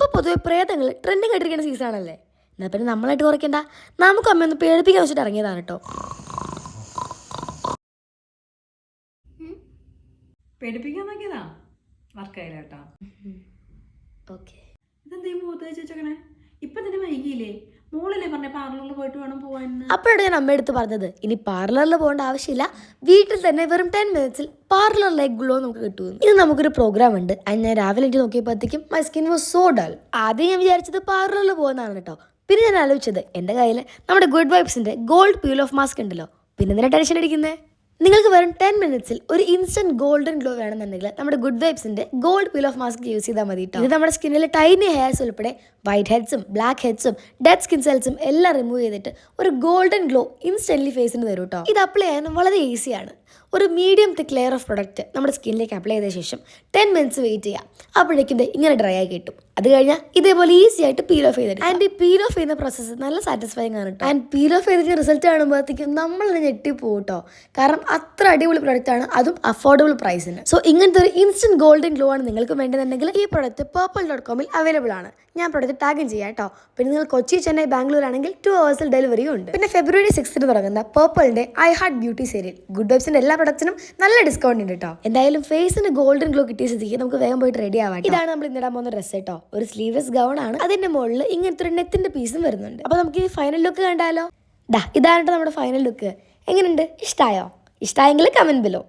ഇപ്പോൾ പൊതുവെ പ്രേതങ്ങൾ ട്രെൻഡിങ് ആയിട്ടിരിക്കുന്ന സീസണല്ലേ. എന്നാൽ പിന്നെ നമ്മളായിട്ട് കുറയ്ക്കണ്ട, നമുക്ക് അമ്മയൊന്ന് പേടിപ്പിക്കാൻ വെച്ചിട്ട് ഇറങ്ങിയതാണ് കേട്ടോ. പേടിപ്പിക്കാൻ നോക്കിയതാ, വർക്കായില്ല കേട്ടോ. ഓക്കെ, ഇതെന്താ മൂത്ത് വെച്ചേക്കണേ? ഇപ്പൊ തന്നെ വൈകിയില്ലേ? മോളല്ലേ പറഞ്ഞ പാർലറിൽ പോയിട്ട് വേണം പോവാൻ. അപ്പോഴാണ് ഞാൻ അമ്മയെടുത്ത് പറഞ്ഞത്, ഇനി പാർലറിൽ പോകേണ്ട ആവശ്യമില്ല, വീട്ടിൽ തന്നെ വെറും 10 മിനിറ്റ്സിൽ പാർലർ ലൈക്ക് ഗ്ലോ നമുക്ക് കിട്ടും. ഇത് നമുക്കൊരു പ്രോഗ്രാം ഉണ്ട്. അത് ഞാൻ രാവിലെ എനിക്ക് നോക്കിയപ്പോഴത്തേക്കും my skin was so dull. ആദ്യം ഞാൻ വിചാരിച്ചത് പാർലറിൽ പോകുന്നതാണ് കേട്ടോ. പിന്നെ ഞാൻ ആലോചിച്ചത്, എൻ്റെ കയ്യിൽ നമ്മുടെ ഗുഡ് വൈബ്സിൻ്റെ ഗോൾഡ് പീൽ ഓഫ് മാസ്ക് ഉണ്ടല്ലോ, പിന്നെ എന്തിനാ ടെൻഷൻ അടിക്കുന്നത്? നിങ്ങൾക്ക് വെറും 10 മിനിറ്റ്സിൽ ഒരു ഇൻസ്റ്റന്റ് ഗോൾഡൻ ഗ്ലോ വേണമെന്നുണ്ടെങ്കിൽ നമ്മുടെ ഗുഡ് വൈബ്സിന്റെ gold peel off mask use ചെയ്താൽ മതി. ഇത് നമ്മുടെ സ്കിന്നിലെ ടൈനി ഹെയർസ് ഉൾപ്പെടെ വൈറ്റ് ഹെഡ്സും ബ്ലാക്ക് ഹെഡ്സും ഡെഡ് സ്കിൻ സെൽസും എല്ലാം റിമൂവ് ചെയ്തിട്ട് ഒരു ഗോൾഡൻ ഗ്ലോ ഇൻസ്റ്റന്റ്ലി ഫേസിന് തരും കേട്ടോ. ഇത് അപ്ലൈ ചെയ്യാൻ വളരെ ഈസിയാണ്. ഒരു medium thick layer of product നമ്മുടെ സ്കിന്നിലേക്ക് അപ്ലൈ ചെയ്ത ശേഷം 10 മിനിറ്റ്സ് വെയിറ്റ് ചെയ്യാം. അപ്പോഴേക്കും ഇങ്ങനെ ഡ്രൈ ആയി കിട്ടും. അത് കഴിഞ്ഞാൽ ഇതേപോലെ ഈസി ആയിട്ട് പീൽ ഓഫ് ചെയ്തിട്ട്, ആൻഡ് ഈ പീൽ ഓഫ് ചെയ്യുന്ന പ്രോസസ്സ് നല്ല സാറ്റിസ്ഫൈങ് ആണ് കേട്ടോ. ആൻഡ് പീൽ ഓഫ് ചെയ്തിട്ട് റിസൾട്ട് കാണുമ്പോഴത്തേക്കും നമ്മൾ ഞെട്ടിപ്പോകും കേട്ടോ. കാരണം അത്ര അടിപൊളി പ്രൊഡക്റ്റ് ആണ്, അതും അഫോർഡബിൾ പ്രൈസിന്. സോ ഇങ്ങനത്തെ ഒരു ഇൻസ്റ്റന്റ് ഗോൾഡൻ ഗ്ലോ ആണ് നിങ്ങൾക്ക് വേണ്ടതെന്നുണ്ടെങ്കിൽ ഈ പ്രൊഡക്റ്റ് purple.com അവൈലബിൾ ആണ്. ഞാൻ പ്രൊഡക്റ്റ് ടാഗും ചെയ്യാം കേട്ടോ. പിന്നെ നിങ്ങൾ കൊച്ചി, ചെന്നൈ, ബാംഗ്ലൂർ ആണെങ്കിൽ 2 hours ഡെലിവറിയും ഉണ്ട്. പിന്നെ ഫെബ്രുവരി 6 തുടങ്ങുന്ന പർപ്പിളിന്റെ I heart beauty sale good വൈബ്സിന്റെ എല്ലാ പ്രൊഡക്ട്സിനും നല്ല ഡിസ്കൗണ്ട് ഉണ്ട് കേട്ടോ. എന്തായാലും ഫേസിന് ഗോൾഡൻ ഗ്ലോ കിട്ടിയ സ്ഥിതിക്ക് നമുക്ക് വേഗം പോയിട്ട് റെഡി ആവാം. ഇതാണ് നമ്മൾ ഇന്നിടാൻ പോകുന്ന ഡ്രസ്സ് കേട്ടോ. ഒരു സ്ലീവ്ലെസ് ഗൗൺ ആണ്. അതിന്റെ മുകളിൽ ഇങ്ങനത്തെ ഒരു നെത്തിന്റെ പീസും വരുന്നുണ്ട്. അപ്പൊ നമുക്ക് ഈ ഫൈനൽ ലുക്ക് കണ്ടാലോ? ഇതാണ് നമ്മുടെ ഫൈനൽ ലുക്ക്. എങ്ങനെയുണ്ട്? ഇഷ്ടമായോ? ഇഷ്ടമായെങ്കിൽ കമന്റ് ബിലോ.